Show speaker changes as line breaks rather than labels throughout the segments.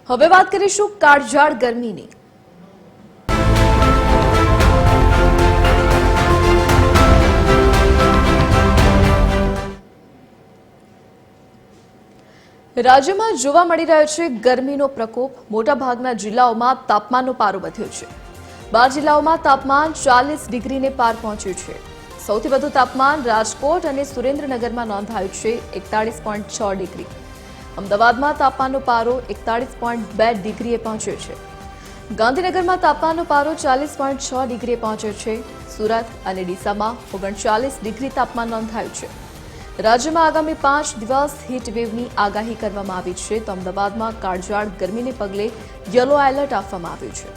હવે વાત કરીશું કાળઝાળ ગરમીની। રાજ્યમાં જોવા મળી રહ્યો છે ગરમીનો પ્રકોપ। મોટાભાગના જિલ્લાઓમાં તાપમાનનો પારો વધ્યો છે। 12 જિલ્લાઓમાં તાપમાન 40 ડિગ્રીને પાર પહોંચ્યું છે। સૌથી વધુ તાપમાન રાજકોટ અને સુરેન્દ્રનગરમાં નોંધાયું છે 41.6 ડિગ્રી। અમદાવાદમાં તાપમાનનો પારો 41.2 ડિગ્રીએ પહોંચ્યો છે। ગાંધીનગરમાં તાપમાનનો પારો 40.6 ડિગ્રીએ પહોંચ્યો છે। સુરત અને ડીસામાં 39 ડિગ્રી તાપમાન નોંધાયું છે। રાજ્યમાં આગામી 5 દિવસ હીટ વેવની આગાહી કરવામાં આવી છે, તો અમદાવાદમાં કાળઝાળ ગરમીને પગલે યલો એલર્ટ આપવામાં આવ્યું છે।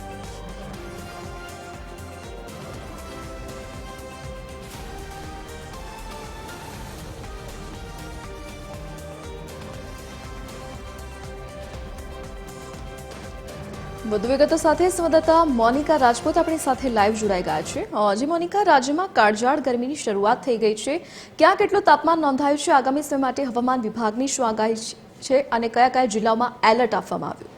વધુ વિગતો સાથે સંવાદદાતા મોનિકા રાજપૂત આપણી સાથે લાઈવ જોડાઈ ગયા છે। જી મોનિકા, રાજ્યમાં કાળઝાળ ગરમીની શરૂઆત થઈ ગઈ છે, ક્યાં કેટલું તાપમાન નોંધાયું છે, આગામી સમય માટે હવામાન વિભાગની શું આગાહી છે અને કયા કયા જિલ્લાઓમાં એલર્ટ આપવામાં આવ્યું?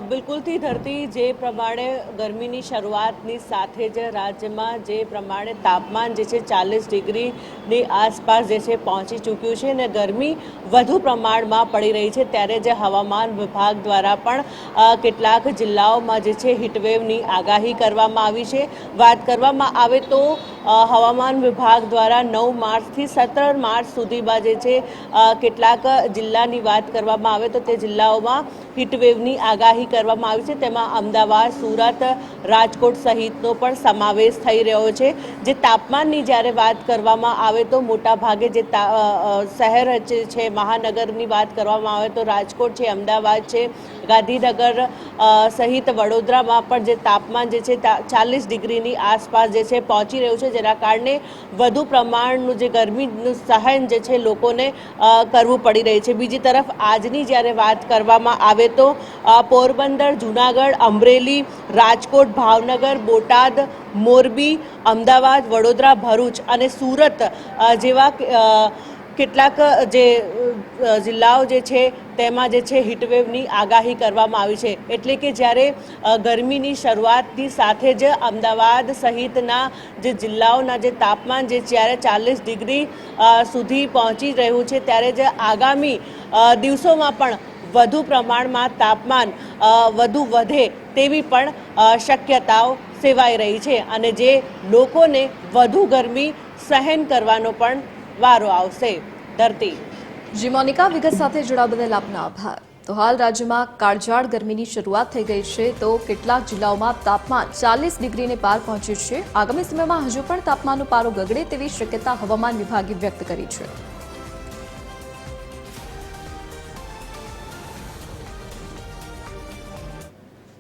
બિલકુલથી ધરતી જે પ્રમાણે ગરમીની શરૂઆતની સાથે જ રાજ્યમાં જે પ્રમાણે તાપમાન જે છે 40 ડિગ્રીની આસપાસ જે છે પહોંચી ચૂક્યું છે અને ગરમી વધુ પ્રમાણમાં પડી રહી છે, ત્યારે જે હવામાન વિભાગ દ્વારા પણ કેટલાક જિલ્લાઓમાં જે છે હીટવેવની આગાહી કરવામાં આવી છે। વાત કરવામાં આવે તો હવામાન વિભાગ દ્વારા 9 માર્ચથી 17 માર્ચ સુધીમાં જે છે કેટલાક જિલ્લાની વાત કરવામાં આવે તો તે જિલ્લાઓમાં હીટવેવની આગાહી કરવામાં આવી છે। તેમાં અમદાવાદ, સુરત, રાજકોટ સહિતનો પણ સમાવેશ થઈ રહ્યો છે। જે તાપમાનની જ્યારે વાત કરવામાં આવે તો મોટાભાગે જે શહેર છે મહાનગરની વાત કરવામાં આવે તો રાજકોટ છે, અમદાવાદ છે, ગાંધીનગર સહિત વડોદરામાં પણ જે તાપમાન જે છે 40 ડિગ્રીની આસપાસ જે છે પહોંચી રહ્યું છે, જેના કારણે વધુ પ્રમાણનું જે ગરમીનું સહન જે છે લોકોને કરવું પડી રહ્યું છે। બીજી તરફ આજની જ્યારે વાત કરવામાં આવે તો પોરબંદર, જૂનાગઢ, અમરેલી, રાજકોટ, ભાવનગર, બોટાદ, મોરબી, અમદાવાદ, વડોદરા, ભરૂચ અને સુરત જેવા કેટલાક જે જિલ્લાઓ જે છે તેમાં જે છે હીટવેવની આગાહી કરવામાં આવી છે। એટલે કે જ્યારે ગરમીની શરૂઆતની સાથે જ અમદાવાદ સહિતના જે જિલ્લાઓના જે તાપમાન જે જ્યારે 40 ડિગ્રી સુધી પહોંચી રહ્યું છે, ત્યારે જ આગામી દિવસોમાં પણ વધુ પ્રમાણમાં તાપમાન વધુ વધે તેવી પણ શક્યતાઓ સેવાઈ રહી છે અને જે લોકોને વધુ ગરમી સહન કરવાનો પણ વારો આવશે। ધરતી।
જી મોનિકા, વિગત સાથે જોડાવા બદલ આપનો આભાર। તો હાલ રાજ્યમાં કાળઝાળ ગરમીની શરૂઆત થઈ ગઈ છે, તો કેટલાક જિલ્લાઓમાં તાપમાન 40 ડિગ્રીને પાર પહોંચ્યું છે। આગામી સમયમાં હજુ પણ તાપમાનનો પારો ગગડે તેવી શક્યતા હવામાન વિભાગે વ્યક્ત કરી છે।